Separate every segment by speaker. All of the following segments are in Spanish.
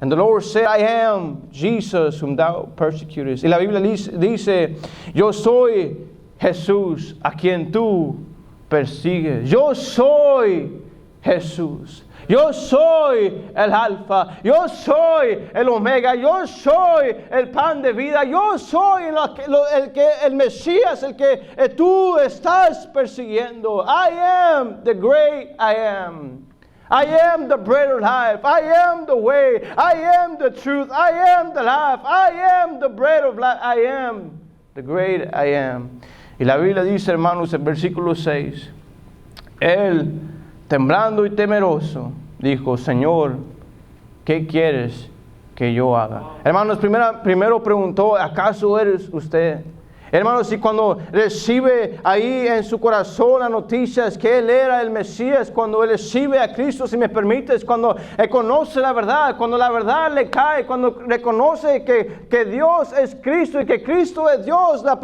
Speaker 1: And the Lord said, I am Jesus whom thou persecutest. Y la Biblia dice, yo soy Jesús a quien tú persigues. Yo soy Jesús. Yo soy el Alfa. Yo soy el Omega. Yo soy el pan de vida. Yo soy el Mesías, el que tú estás persiguiendo. I am the great I am. I am the bread of life. I am the way. I am the truth. I am the life. I am the bread of life. I am the great I am. Y la Biblia dice, hermanos, en versículo 6, Él, temblando y temeroso, dijo, Señor, ¿qué quieres que yo haga? Hermanos, primero preguntó, ¿acaso eres usted? Hermanos, y cuando recibe ahí en su corazón las noticias que Él era el Mesías, cuando Él recibe a Cristo, si me permites, cuando Él conoce la verdad, cuando la verdad le cae, cuando reconoce que Dios es Cristo y que Cristo es Dios, la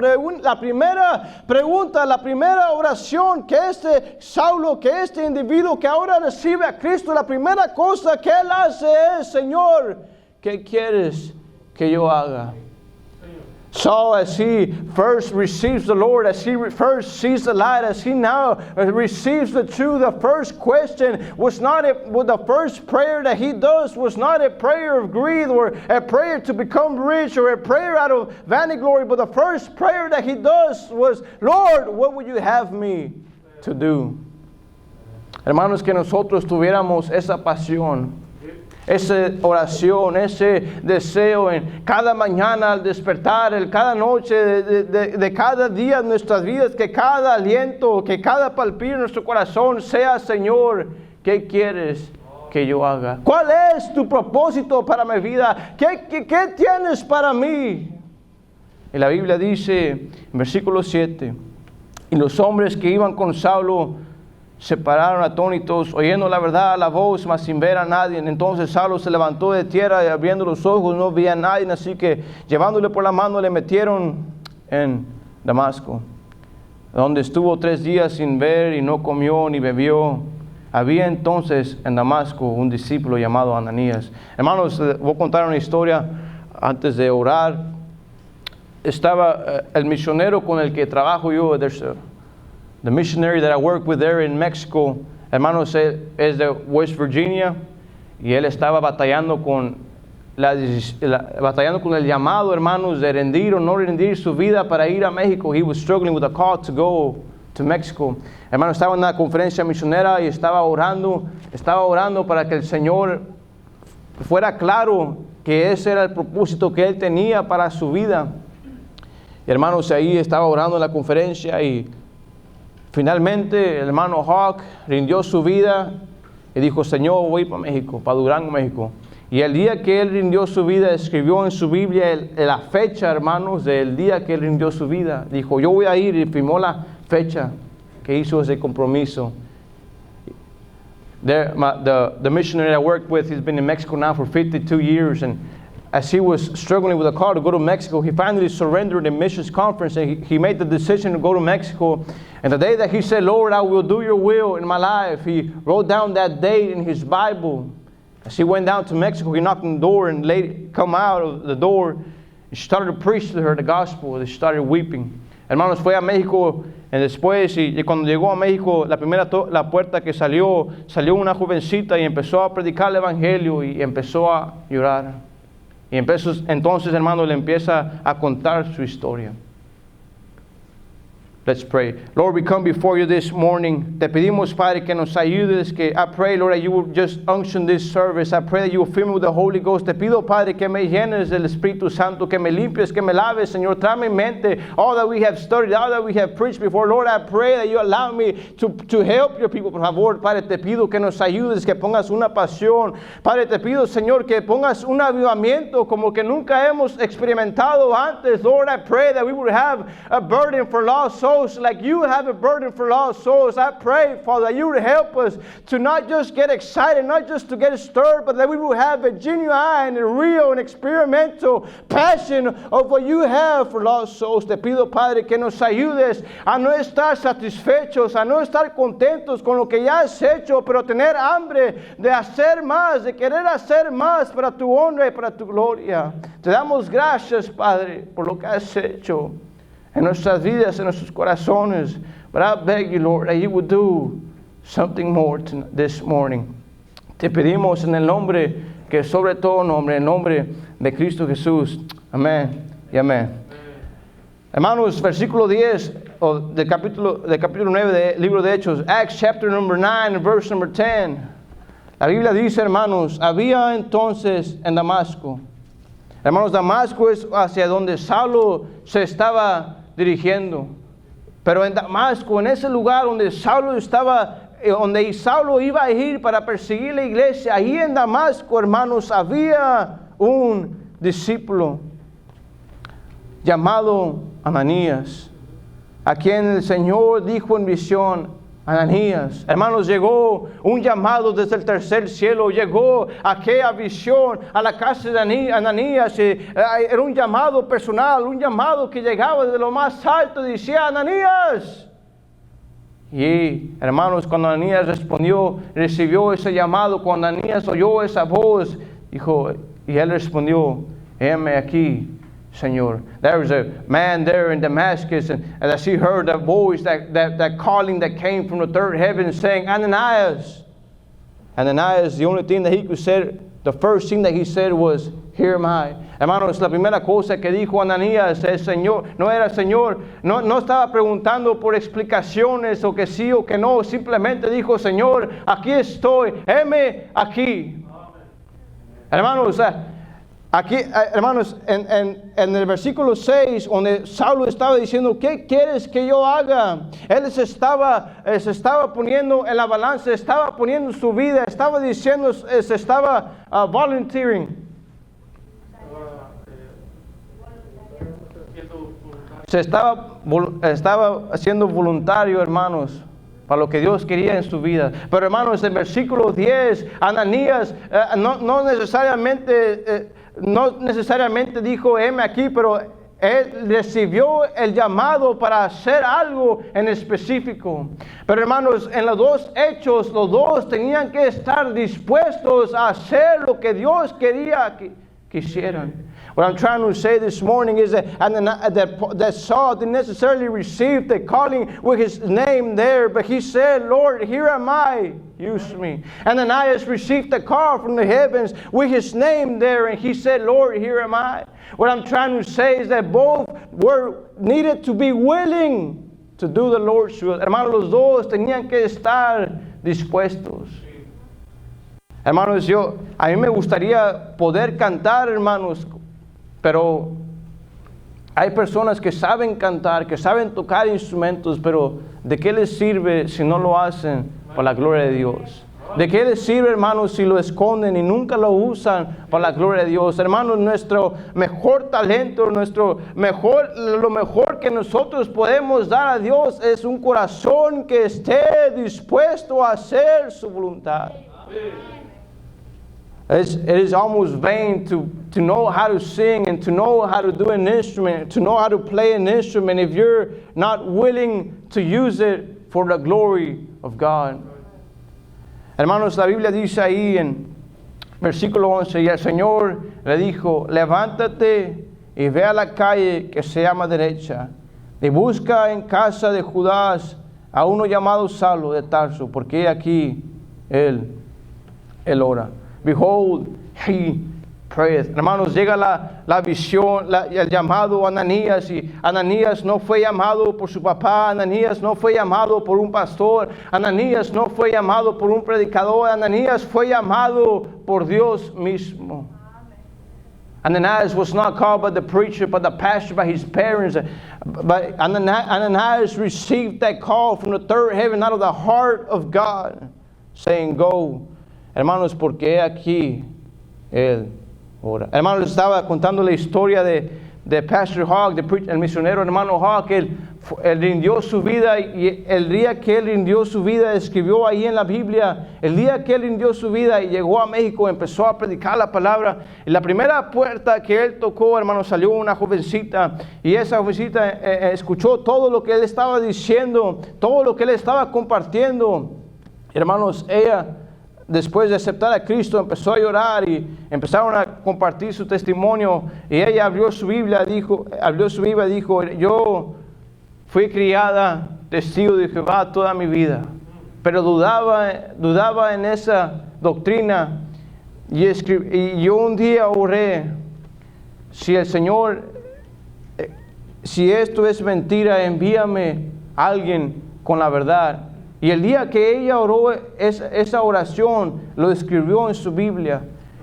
Speaker 1: primera pregunta, la primera oración que este Saulo, que este individuo que ahora recibe a Cristo, la primera cosa que él hace es, Señor, ¿qué quieres que yo haga? Saul, as he first receives the Lord, as he first sees the light, as he now receives the truth, the first question was not the first prayer that he does was not a prayer of greed or a prayer to become rich or a prayer out of vainglory, but the first prayer that he does was, Lord, what would you have me to do? Hermanos, que nosotros tuviéramos esa pasión, esa oración, ese deseo en cada mañana al despertar, cada noche de cada día de nuestras vidas, que cada aliento, que cada palpito en nuestro corazón sea, Señor, ¿qué quieres que yo haga? ¿Cuál es tu propósito para mi vida? ¿Qué tienes para mí? Y la Biblia dice en versículo 7, y los hombres que iban con Saulo se pararon atónitos, oyendo la verdad, la voz, mas sin ver a nadie. Entonces Saulo se levantó de tierra y abriendo los ojos no veía a nadie, así que llevándole por la mano le metieron en Damasco, donde estuvo 3 días sin ver y no comió ni bebió. Había entonces en Damasco un discípulo llamado Ananías. Hermanos, voy a contar una historia antes de orar. Estaba el misionero con el que trabajo yo, the missionary that I work with there in Mexico, hermanos, es de West Virginia, y él estaba batallando con el llamado, hermanos, de rendir o no rendir su vida para ir a México. He was struggling with a call to go to Mexico. Hermanos, estaba en una conferencia misionera y estaba orando para que el Señor fuera claro que ese era el propósito que él tenía para su vida. Y hermanos, ahí estaba orando en la conferencia y finalmente el hermano Hawk rindió su vida y dijo, Señor, voy para México, para Durango, México. Y el día que él rindió su vida, escribió en su Biblia la fecha, hermanos, del día que él rindió su vida. Dijo, yo voy a ir, y firmó la fecha que hizo ese compromiso. The missionary I worked with, he's been in Mexico now for 52 years, and as he was struggling with a call to go to Mexico, he finally surrendered in missions conference, and he made the decision to go to Mexico. And the day that he said, Lord, I will do your will in my life, he wrote down that date in his Bible. As he went down to Mexico, he knocked on the door, and lady come out of the door, and she started to preach to her the gospel, and she started weeping. Hermanos, fue a México, y después, y cuando llegó a México, la puerta que salió una jovencita y empezó a predicar el evangelio y empezó a llorar. Y entonces, hermano, le empieza a contar su historia. Let's pray. Lord, we come before you this morning. Te pedimos, Padre, que nos ayudes. Que I pray, Lord, that you will just unction this service. I pray that you will fill me with the Holy Ghost. Te pido, Padre, que me llenes del Espíritu Santo, que me limpies, que me laves, Señor. Trae mi mente all that we have studied, all that we have preached before. Lord, I pray that you allow me to help your people, por favor. Padre, te pido que nos ayudes, que pongas una pasión. Padre, te pido, Señor, que pongas un avivamiento como que nunca hemos experimentado antes. Lord, I pray that we would have a burden for lost souls. souls like you have a burden for lost souls. I pray, Father, that you would help us to not just get excited, not just to get stirred, but that we will have a genuine and real and experimental passion of what you have for lost souls. Te pido, Padre, que nos ayudes a no estar satisfechos, a no estar contentos con lo que ya has hecho, pero tener hambre de hacer más, de querer hacer más para tu honra y para tu gloria. Te damos gracias, Padre, por lo que has hecho en nuestras vidas, en nuestros corazones. But I beg you, Lord, that you would do something more this morning. Te pedimos en el nombre que sobre todo nombre, en nombre de Cristo Jesús. Amén y amén. Hermanos, versículo 10 del capítulo 9 del libro de Hechos, Acts chapter number 9, verse number 10. La Biblia dice, hermanos, había entonces en Damasco. Hermanos, Damasco es hacia donde Saulo se estaba dirigiendo. Pero en Damasco, en ese lugar donde Saulo iba a ir para perseguir la iglesia, ahí en Damasco, hermanos, había un discípulo llamado Ananías, a quien el Señor dijo en visión: Ananías. Hermanos, llegó un llamado desde el tercer cielo, llegó aquella visión a la casa de Ananías. Era un llamado personal, un llamado que llegaba desde lo más alto, decía: Ananías. Y hermanos, cuando Ananías recibió ese llamado, cuando Ananías oyó esa voz, dijo, y él respondió: heme aquí, Señor. There was a man there in Damascus, and as he heard that voice, that calling that came from the third heaven, saying, Ananias. Ananias, the only thing that he could say, the first thing that he said was, here am I. Hermanos, la primera cosa que dijo Ananías es Señor, no era Señor, no estaba preguntando por explicaciones o que sí o que no, simplemente dijo, Señor, aquí estoy, heme aquí. Hermanos, aquí, hermanos, en el versículo 6, donde Saulo estaba diciendo, ¿qué quieres que yo haga? Él se estaba poniendo en la balanza, estaba poniendo su vida, estaba diciendo, se estaba volunteering. Se estaba siendo voluntario, hermanos, para lo que Dios quería en su vida. Pero hermanos, en versículo 10, Ananías no necesariamente dijo, heme aquí, pero él recibió el llamado para hacer algo en específico. Pero hermanos, en los dos hechos, los dos tenían que estar dispuestos a hacer lo que Dios quería que hicieran. What I'm trying to say this morning is that Saul didn't necessarily receive the calling with his name there, but he said, Lord, here am I, use me. Ananias received the call from the heavens with his name there, and he said, Lord, here am I. What I'm trying to say is that both needed to be willing to do the Lord's will. Hermanos, los dos tenían que estar dispuestos. Hermanos, a mí me gustaría poder cantar, hermanos, pero hay personas que saben cantar, que saben tocar instrumentos, pero ¿de qué les sirve si no lo hacen para la gloria de Dios? ¿De qué les sirve, hermanos, si lo esconden y nunca lo usan para la gloria de Dios? Hermanos, nuestro mejor talento, lo mejor que nosotros podemos dar a Dios es un corazón que esté dispuesto a hacer su voluntad. It is almost vain to know how to sing and to know how to do an instrument, to know how to play an instrument if you're not willing to use it for the glory of God. Hermanos, la Biblia dice ahí en versículo 11, y el Señor le dijo, levántate y ve a la calle que se llama derecha y busca en casa de Judas a uno llamado Saulo de Tarso, porque aquí él ora. Behold, he prayeth. Hermanos, llega la visión, el llamado a Ananías, y Ananías no fue llamado por su papá, Ananías no fue llamado por un pastor, Ananías no fue llamado por un predicador, Ananías fue llamado por Dios mismo. Ananias was not called by the preacher, by the pastor, by his parents. But Ananias received that call from the third heaven out of the heart of God, saying, go. Hermanos, porque aquí él ora. Hermanos, estaba contando la historia de de Pastor Hogg, el misionero hermano Hogg, él rindió su vida, y el día que él rindió su vida, escribió ahí en la Biblia, el día que él rindió su vida y llegó a México, empezó a predicar la palabra. Y la primera puerta que él tocó, hermano, salió una jovencita, y esa jovencita escuchó todo lo que él estaba diciendo, todo lo que él estaba compartiendo. Hermanos, ella, después de aceptar a Cristo, empezó a llorar y empezaron a compartir su testimonio. Y ella abrió su Biblia y dijo, yo fui criada testigo de Jehová toda mi vida, pero dudaba en esa doctrina. Y yo un día oré, si el Señor, si esto es mentira, envíame a alguien con la verdad. Y el día que ella oró esa oración, lo escribió en su Biblia.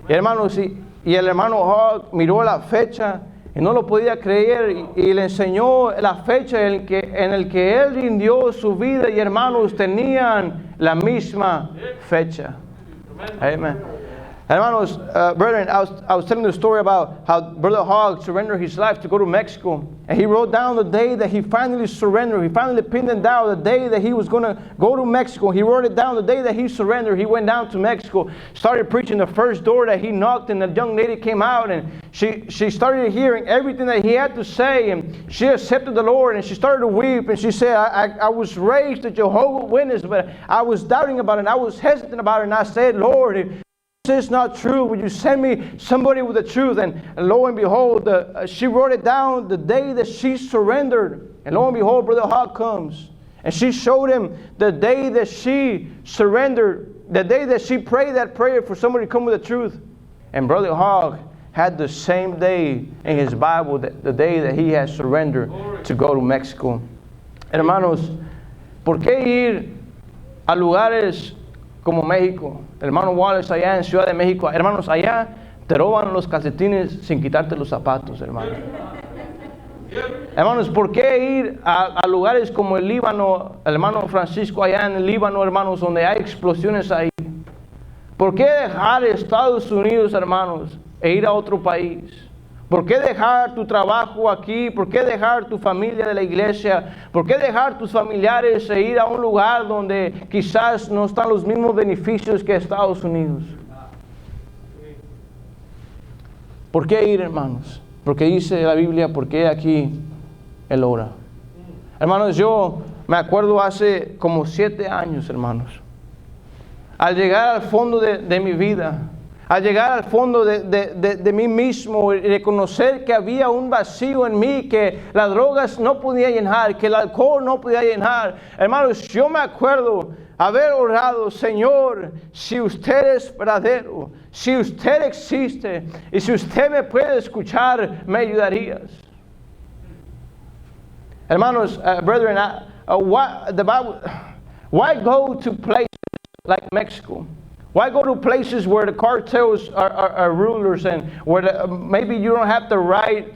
Speaker 1: Y hermanos, y el hermano Hogg miró la fecha y no lo podía creer, y le enseñó la fecha en el que él rindió su vida, y hermanos, tenían la misma fecha. Amen. Hermanos, brethren, I was telling the story about how Brother Hogg surrendered his life to go to Mexico. And he wrote down the day that he finally surrendered. He finally pinned it down, the day that he was going to go to Mexico. He wrote it down the day that he surrendered. He went down to Mexico, started preaching the first door that he knocked, and the young lady came out, and she started hearing everything that he had to say, and she accepted the Lord, and she started to weep, and she said, I was raised a Jehovah's Witness, but I was doubting about it, and I was hesitant about it, and I said, Lord, if this is not true, would you send me somebody with the truth? And lo and behold, she wrote it down the day that she surrendered. And lo and behold, Brother Hogg comes. And she showed him the day that she surrendered, the day that she prayed that prayer for somebody to come with the truth. And Brother Hogg had the same day in his Bible, the day that he had surrendered to go to Mexico. Hermanos, ¿por qué ir a lugares como México? Hermano Wallace, allá en Ciudad de México, hermanos, allá te roban los calcetines sin quitarte los zapatos, hermanos. Hermanos, ¿por qué ir a lugares como el Líbano, el hermano Francisco, allá en el Líbano, hermanos, donde hay explosiones ahí? ¿Por qué dejar Estados Unidos, hermanos, e ir a otro país? ¿Por qué dejar tu trabajo aquí? ¿Por qué dejar tu familia de la iglesia? ¿Por qué dejar tus familiares e ir a un lugar donde quizás no están los mismos beneficios que Estados Unidos? ¿Por qué ir, hermanos? Porque dice la Biblia, ¿por qué aquí Él ora? Hermanos, yo me acuerdo hace como 7 años, hermanos, al llegar al fondo de mi vida, al llegar al fondo de mí mismo y reconocer que había un vacío en mí que las drogas no podían llenar, que el alcohol no podía llenar. Hermanos, yo me acuerdo haber orado, Señor, si usted es verdadero, si usted existe y si usted me puede escuchar, me ayudarías. Hermanos, brethren, why go to places like Mexico? Why go to places where the cartels are rulers, and where maybe you don't have the right,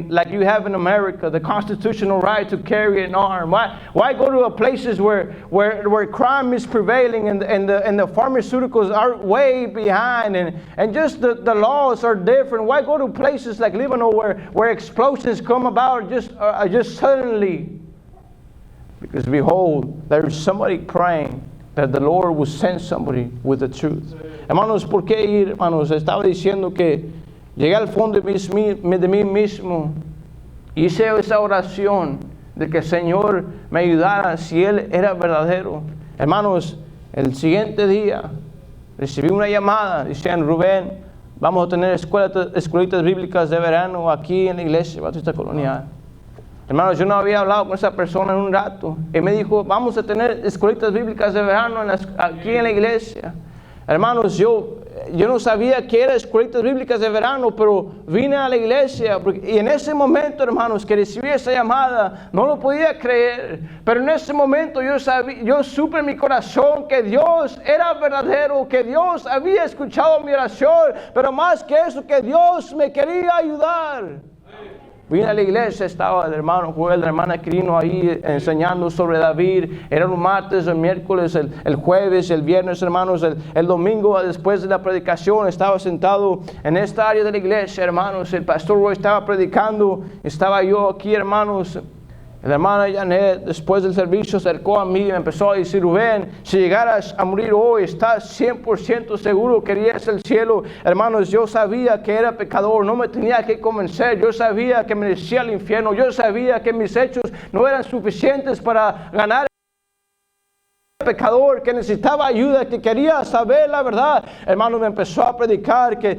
Speaker 1: like you have in America, the constitutional right to carry an arm? Why go to places where crime is prevailing and the pharmaceuticals are way behind, and just the laws are different? Why go to places like Lebanon where explosions come about just suddenly? Because behold, there is somebody praying that the Lord will send somebody with the truth. Hermanos, ¿por qué ir? Hermanos, estaba diciendo que llegué al fondo de mí mismo, hice esa oración de que el Señor me ayudara si Él era verdadero. Hermanos, el siguiente día recibí una llamada, decían, Rubén, vamos a tener escuelitas bíblicas de verano aquí en la iglesia Bautista Colonial. Hermanos, yo no había hablado con esa persona en un rato. Y me dijo, vamos a tener escuelitas bíblicas de verano aquí en la iglesia. Hermanos, yo no sabía que era escuelitas bíblicas de verano, pero vine a la iglesia. Y en ese momento, hermanos, que recibí esa llamada, no lo podía creer. Pero en ese momento yo supe en mi corazón que Dios era verdadero, que Dios había escuchado mi oración, pero más que eso, que Dios me quería ayudar. Vine a la iglesia, estaba el hermano Joel, la hermana Quirino ahí enseñando sobre David. Era un martes, el miércoles, el jueves, el viernes, hermanos. El domingo, después de la predicación, estaba sentado en esta área de la iglesia, hermanos. El pastor Roy estaba predicando. Estaba yo aquí, hermanos. La hermana Janet, después del servicio, se acercó a mí y me empezó a decir: Rubén, si llegaras a morir hoy, ¿estás 100% seguro que irías al cielo? Hermanos, yo sabía que era pecador, no me tenía que convencer. Yo sabía que merecía el infierno. Yo sabía que mis hechos no eran suficientes para ganar. Pecador que necesitaba ayuda, que quería saber la verdad. Hermano, me empezó a predicar que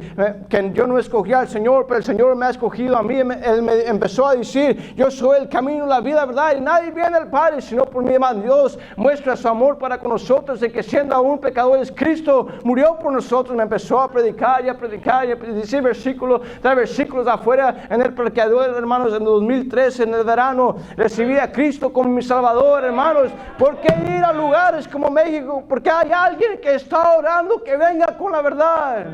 Speaker 1: yo no escogí al Señor, pero el Señor me ha escogido a mí. Él me empezó a decir: yo soy el camino, la vida, la verdad, y nadie viene al Padre sino por mí. Hermano, Dios muestra su amor para con nosotros, de que siendo aún pecadores, Cristo murió por nosotros. Me empezó a predicar y a decir versículos, traer versículos afuera en el parqueadero, hermanos. En 2013, en el verano, recibí a Cristo como mi Salvador, hermanos. ¿Por qué ir a lugares como México? Porque hay alguien que está orando que venga con la verdad.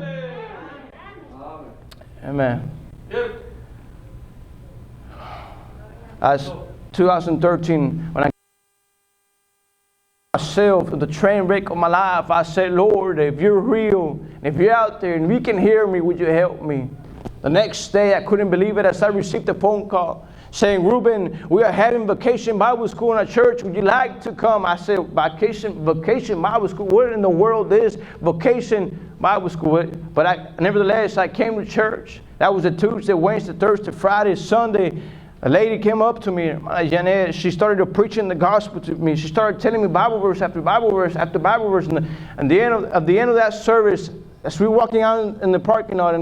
Speaker 1: Amen. As 2013, when I myself, the train wreck of my life, I said, Lord, if you're real, if you're out there and you can hear me, would you help me? The next day, I couldn't believe it as I received a phone call saying, Ruben, we are having vacation Bible school in our church. Would you like to come? I said, vacation Bible school? What in the world is vacation Bible school? But nevertheless, I came to church. That was a Tuesday, Wednesday, Thursday, Friday, Sunday. A lady came up to me, Janet. She started preaching the gospel to me. She started telling me Bible verse after Bible verse after Bible verse. And the end of that service, as we were walking out in the parking lot,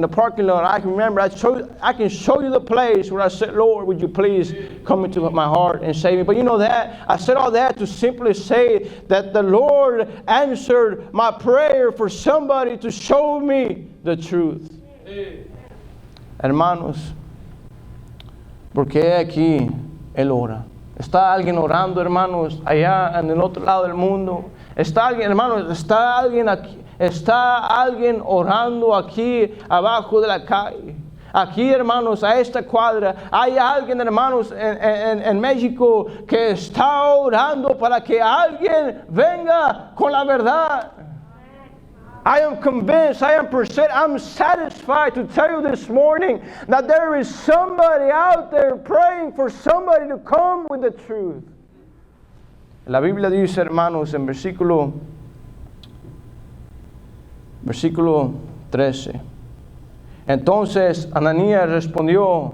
Speaker 1: I can remember, I can show you the place where I said, Lord, would you please come into my heart and save me? But you know that, I said all that to simply say that the Lord answered my prayer for somebody to show me the truth. Hermanos, porque aquí Él ora. ¿Está alguien orando, hermanos, allá en el otro lado del mundo? ¿Está alguien, hermanos, está alguien aquí? ¿Está alguien orando aquí abajo de la calle? Aquí, hermanos, a esta cuadra, hay alguien, hermanos, en México que está orando para que alguien venga con la verdad. I am convinced, I'm satisfied to tell you this morning that there is somebody out there praying for somebody to come with the truth. La Biblia dice, hermanos, en versículo 13. Entonces Ananías respondió: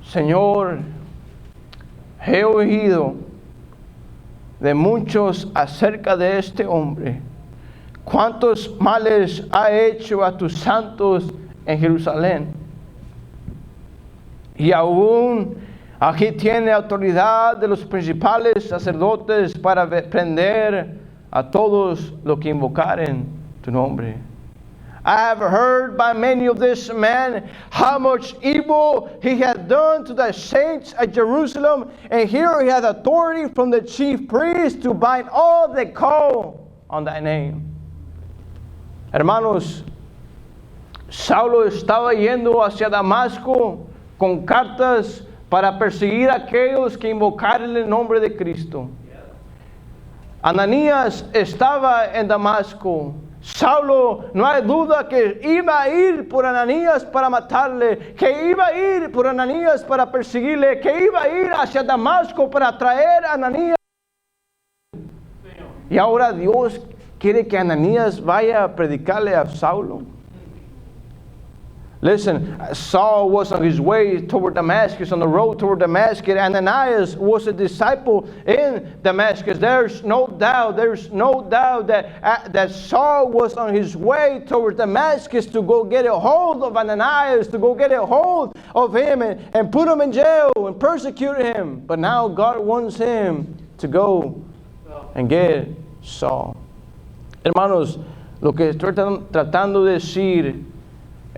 Speaker 1: Señor, he oído de muchos acerca de este hombre, cuántos males ha hecho a tus santos en Jerusalén. Y aún aquí tiene autoridad de los principales sacerdotes para prender a todos los que invocaren tu nombre. I have heard by many of this man how much evil he has done to the saints at Jerusalem, and here he has authority from the chief priest to bind all that call on thy name. Hermanos, Saulo estaba yendo hacia Damasco con cartas para perseguir a aquellos que invocaran el nombre de Cristo. Ananías estaba en Damasco. Saulo, no hay duda que iba a ir por Ananías para matarle, que iba a ir por Ananías para perseguirle, que iba a ir hacia Damasco para traer a Ananías. Y ahora Dios quiere que Ananías vaya a predicarle a Saulo. Listen, Saul was on his way toward Damascus, on the road toward Damascus. Ananias was a disciple in Damascus. There's no doubt that Saul was on his way toward Damascus to go get a hold of Ananias, to go get a hold of him and put him in jail and persecute him. But now God wants him to go and get Saul. Hermanos, lo que estoy tratando de decir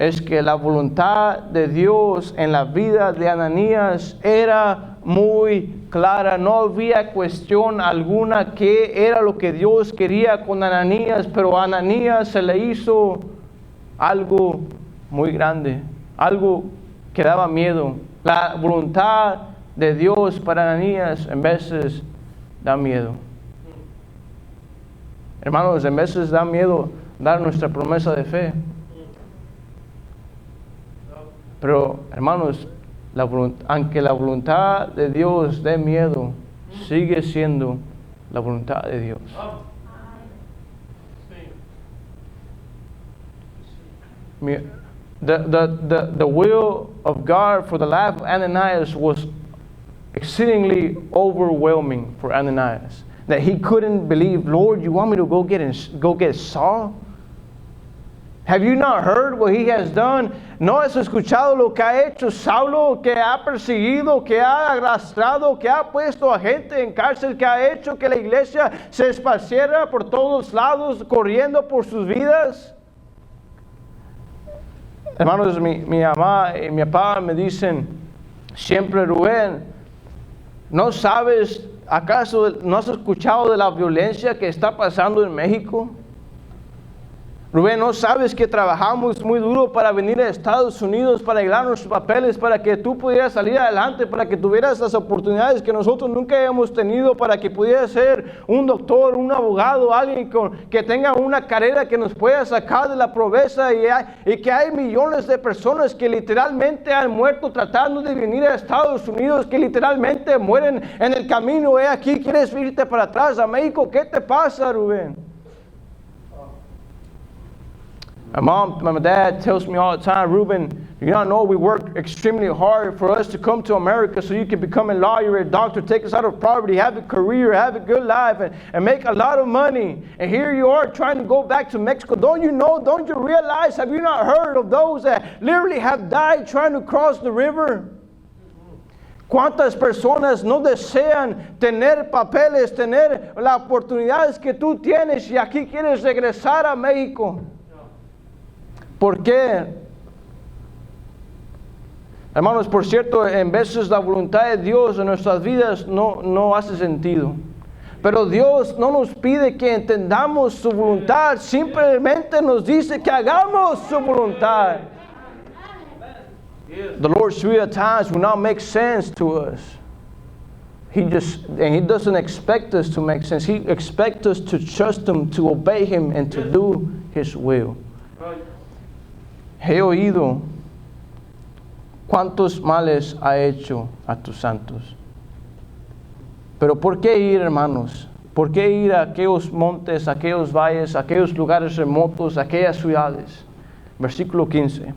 Speaker 1: es que la voluntad de Dios en la vida de Ananías era muy clara. No había cuestión alguna que era lo que Dios quería con Ananías, pero a Ananías se le hizo algo muy grande, algo que daba miedo. La voluntad de Dios para Ananías en veces da miedo. Hermanos, en veces da miedo dar nuestra promesa de fe. Pero, hermanos, aunque la voluntad de Dios dé miedo, sigue siendo la voluntad de Dios. The will of God for the life of Ananias was exceedingly overwhelming for Ananias. That he couldn't believe, Lord, you want me to go get Saul? Have you not heard what he has done? ¿No has escuchado lo que ha hecho Saulo, que ha perseguido, que ha arrastrado, que ha puesto a gente en cárcel, que ha hecho que la iglesia se esparciera por todos lados, corriendo por sus vidas? Hermanos, mi mamá y mi papá me dicen siempre, Rubén, ¿no sabes, acaso no has escuchado de la violencia que está pasando en México? Rubén, ¿no sabes que trabajamos muy duro para venir a Estados Unidos, para arreglar nuestros papeles, para que tú pudieras salir adelante, para que tuvieras las oportunidades que nosotros nunca hemos tenido, para que pudieras ser un doctor, un abogado, alguien que tenga una carrera que nos pueda sacar de la pobreza y que hay millones de personas que literalmente han muerto tratando de venir a Estados Unidos, que literalmente mueren en el camino? Aquí quieres irte para atrás a México. ¿Qué te pasa, Rubén? My dad tells me all the time, Ruben, you not know we work extremely hard for us to come to America so you can become a lawyer, a doctor, take us out of poverty, have a career, have a good life, and make a lot of money. And here you are trying to go back to Mexico. Don't you know, don't you realize, have you not heard of those that literally have died trying to cross the river? ¿Cuántas personas no desean tener papeles, tener las oportunidades que tú tienes y aquí quieres regresar a México? ¿Por qué? Hermanos, por cierto, en veces la voluntad de Dios en nuestras vidas no hace sentido. Pero Dios no nos pide que entendamos su voluntad, simplemente nos dice que hagamos su voluntad. The Lord's will at times will not make sense to us. He doesn't expect us to make sense. He expects us to trust Him, to obey Him, and to do His will. He oído cuántos males ha hecho a tus santos. Pero ¿por qué ir, hermanos? ¿Por qué ir a aquellos montes, a aquellos valles, a aquellos lugares remotos, a aquellas ciudades? Versículo 15.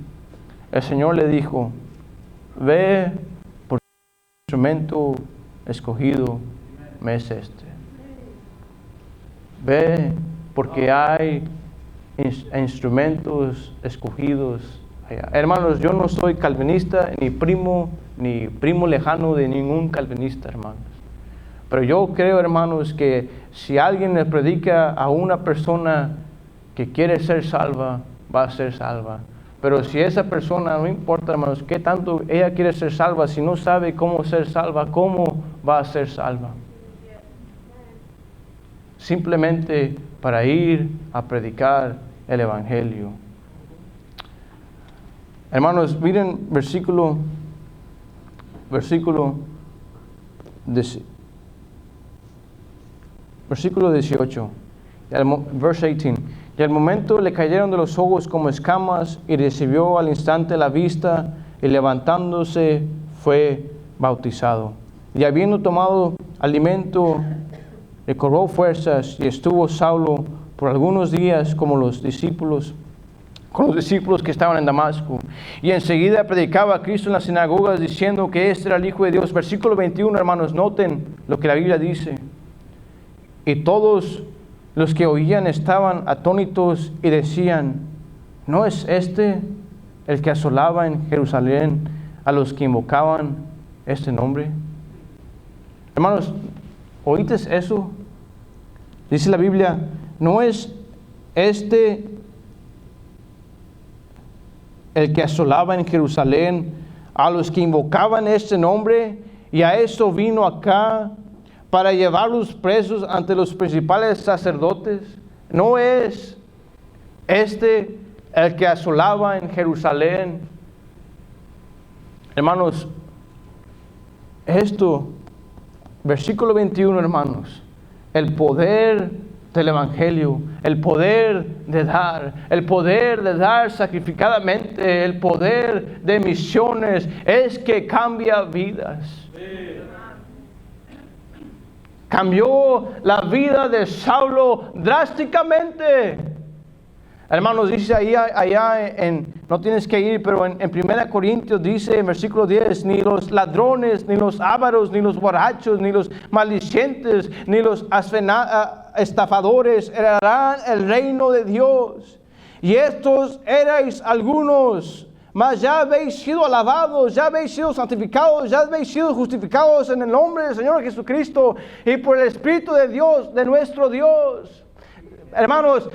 Speaker 1: El Señor le dijo, ve, porque el instrumento escogido me es este. Ve, porque hay instrumentos escogidos allá. Hermanos, yo no soy calvinista, ni primo lejano de ningún calvinista, hermanos. Pero yo creo, hermanos, que si alguien le predica a una persona que quiere ser salva, va a ser salva. Pero si esa persona, no importa, hermanos, qué tanto ella quiere ser salva, si no sabe cómo ser salva, ¿cómo va a ser salva? Simplemente para ir a predicar el Evangelio. Hermanos, miren versículo 18, verse 18. Y al momento le cayeron de los ojos como escamas y recibió al instante la vista y levantándose fue bautizado. Y habiendo tomado alimento, recobró fuerzas y estuvo Saulo por algunos días con los discípulos que estaban en Damasco. Y enseguida predicaba a Cristo en las sinagogas diciendo que este era el Hijo de Dios. Versículo 21, hermanos, noten lo que la Biblia dice. Y todos los que oían estaban atónitos y decían, ¿no es este el que asolaba en Jerusalén a los que invocaban este nombre? Hermanos, ¿oíste eso? Dice la Biblia, ¿no es este el que asolaba en Jerusalén a los que invocaban este nombre? Y a eso vino acá para llevarlos presos ante los principales sacerdotes. ¿No es este el que asolaba en Jerusalén Hermanos, esto, versículo 21, hermanos, el poder del Evangelio, el poder de dar sacrificadamente, el poder de misiones, es que cambia vidas. Cambió la vida de Saulo drásticamente. Hermanos, dice allá no tienes que ir, pero en 1 Corintios dice en versículo 10, ni los ladrones, ni los ávaros, ni los borrachos, ni los maldicientes, ni los estafadores heredarán el reino de Dios. Y estos erais algunos, mas ya habéis sido alabados, ya habéis sido santificados, ya habéis sido justificados en el nombre del Señor Jesucristo y por el Espíritu de Dios, de nuestro Dios. Hermanos,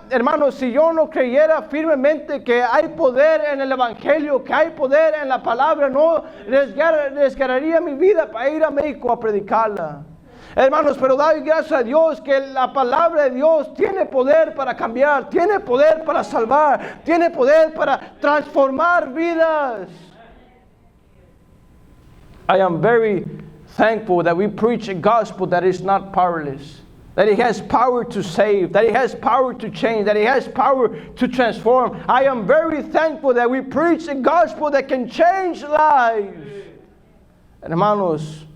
Speaker 1: hermanos, si yo no creyera firmemente que hay poder en el Evangelio, que hay poder en la palabra, no arriesgaría mi vida para ir a México a predicarla. Hermanos, pero doy gracias a Dios que la palabra de Dios tiene poder para cambiar, tiene poder para salvar, tiene poder para transformar vidas. I am very thankful that we preach a gospel that is not powerless. That it has power to save, that it has power to change, that it has power to transform. I am very thankful that we preach a gospel that can change lives. Hermanos,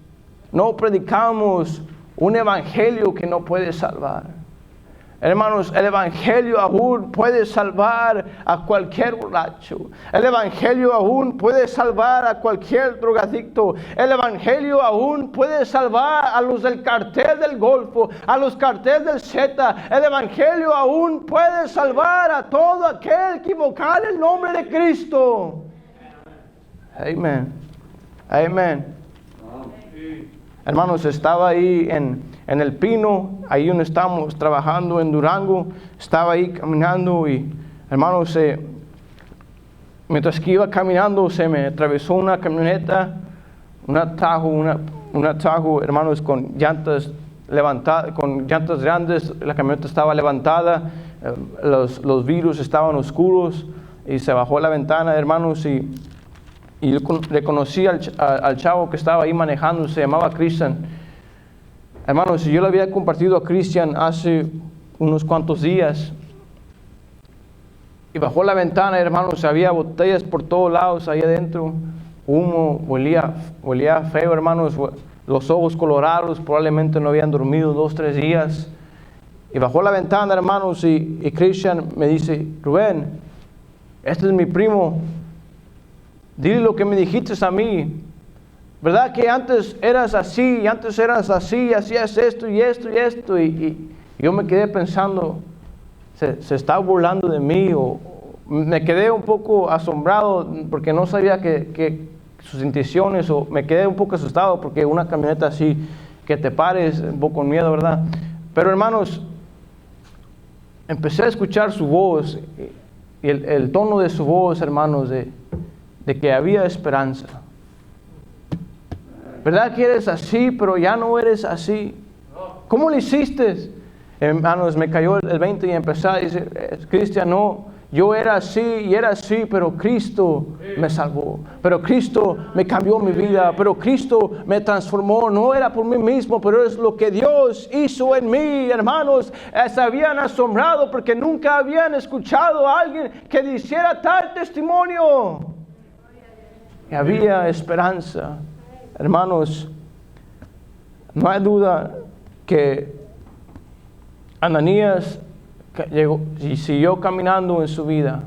Speaker 1: no predicamos un evangelio que no puede salvar. Hermanos, el evangelio aún puede salvar a cualquier borracho. El evangelio aún puede salvar a cualquier drogadicto. El evangelio aún puede salvar a los del cartel del Golfo, a los carteles del Z. El evangelio aún puede salvar a todo aquel que invocar el nombre de Cristo. Amén. Amén. Hermanos, estaba ahí en el Pino, ahí donde estamos trabajando en Durango, estaba ahí caminando y, hermanos, mientras que iba caminando se me atravesó una camioneta, un atajo, hermanos, con llantas levantadas, con llantas grandes. La camioneta estaba levantada, los vidrios estaban oscuros y se bajó la ventana, hermanos, y yo reconocí al chavo que estaba ahí manejando, se llamaba Cristian. Hermanos, yo le había compartido a Cristian hace unos cuantos días. Y bajó la ventana, hermanos, había botellas por todos lados ahí adentro. Humo, olía feo, hermanos. Los ojos colorados, probablemente no habían dormido 2 o 3 días. Y bajó la ventana, hermanos, y Cristian me dice: Rubén, este es mi primo. Dile lo que me dijiste a mí. ¿Verdad que antes eras así, y antes eras así, y hacías esto y esto y esto? Y yo me quedé pensando, ¿se está burlando de mí? O me quedé un poco asombrado porque no sabía que sus intenciones, o me quedé un poco asustado porque una camioneta así, que te pares, un poco con miedo, ¿verdad? Pero, hermanos, empecé a escuchar su voz, y el tono de su voz, hermanos, de que había esperanza. ¿Verdad que eres así, pero ya no eres así? ¿Cómo lo hiciste? Hermanos, me cayó el 20 y empecé a decir: Cristian, no, yo era así, pero Cristo me salvó. Pero Cristo me cambió mi vida. Pero Cristo me transformó. No era por mí mismo, pero es lo que Dios hizo en mí. Hermanos, se habían asombrado porque nunca habían escuchado a alguien que dijera tal testimonio. Y había esperanza. Hermanos, no hay duda que Ananías llegó y siguió caminando en su vida.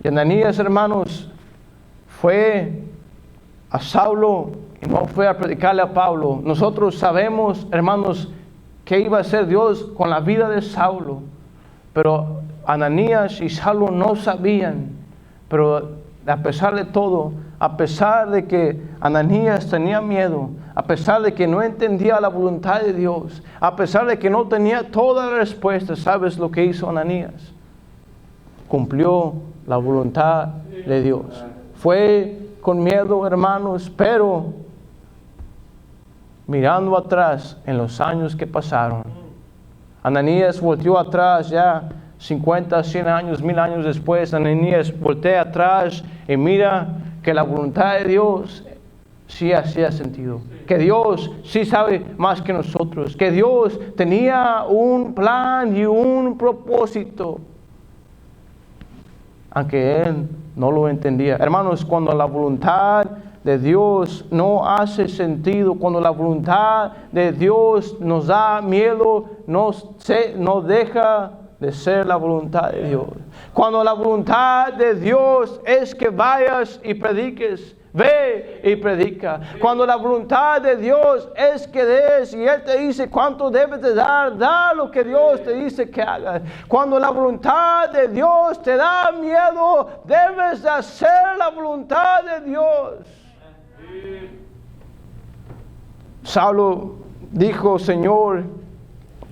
Speaker 1: Y Ananías, hermanos, fue a Saulo y no fue a predicarle a Pablo. Nosotros sabemos, hermanos, qué iba a hacer Dios con la vida de Saulo. Pero Ananías y Saulo no sabían. Pero a pesar de todo, a pesar de que Ananías tenía miedo, a pesar de que no entendía la voluntad de Dios, a pesar de que no tenía todas las respuestas, ¿sabes lo que hizo Ananías? Cumplió la voluntad de Dios. Fue con miedo, hermanos, pero mirando atrás en los años que pasaron, Ananías volteó atrás ya 50, 100 años, 1000 años después. Ananías voltea atrás y mira que la voluntad de Dios sí hacía sentido, que Dios sí sabe más que nosotros, que Dios tenía un plan y un propósito, aunque Él no lo entendía. Hermanos, cuando la voluntad de Dios no hace sentido, cuando la voluntad de Dios nos da miedo, no deja de ser la voluntad de Dios. Cuando la voluntad de Dios es que vayas y prediques, ve y predica. Cuando la voluntad de Dios es que des y Él te dice cuánto debes de dar, da lo que Dios te dice que hagas. Cuando la voluntad de Dios te da miedo, debes de hacer la voluntad de Dios. Saulo dijo: Señor,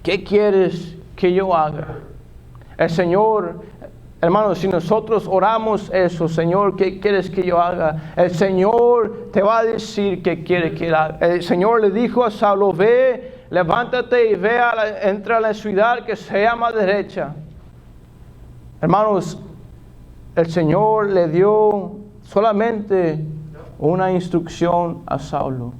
Speaker 1: ¿qué quieres que yo haga? El Señor, hermanos, si nosotros oramos eso, Señor, ¿qué quieres que yo haga? El Señor te va a decir qué quiere que haga. El Señor le dijo a Saulo: ve, levántate y ve, entra a la ciudad que se llama derecha. Hermanos, el Señor le dio solamente una instrucción a Saulo.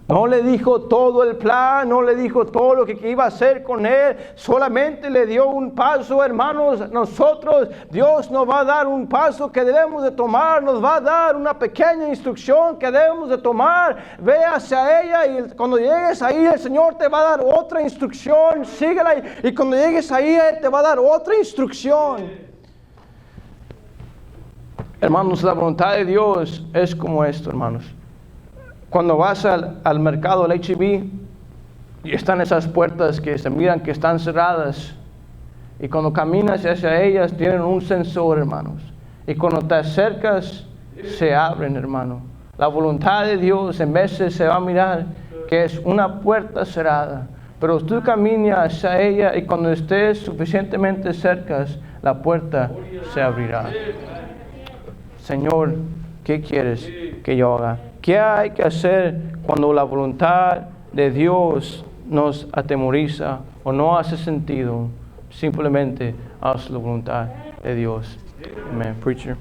Speaker 1: No le dijo todo el plan, no le dijo todo lo que iba a hacer con él, solamente le dio un paso. Hermanos, nosotros, Dios nos va a dar un paso que debemos de tomar, nos va a dar una pequeña instrucción que debemos de tomar. Ve hacia ella y cuando llegues ahí, el Señor te va a dar otra instrucción, síguela, y cuando llegues ahí, Él te va a dar otra instrucción. Hermanos, la voluntad de Dios es como esto, hermanos. Cuando vas al mercado, al H-E-B, y están esas puertas que se miran que están cerradas, y cuando caminas hacia ellas tienen un sensor, hermanos, y cuando te acercas se abren, hermano. La voluntad de Dios en veces se va a mirar que es una puerta cerrada, pero tú caminas hacia ella y cuando estés suficientemente cerca, la puerta se abrirá. Señor, ¿qué quieres que yo haga? ¿Qué hay que hacer cuando la voluntad de Dios nos atemoriza o no hace sentido? Simplemente haz la voluntad de Dios. Amen. Preacher.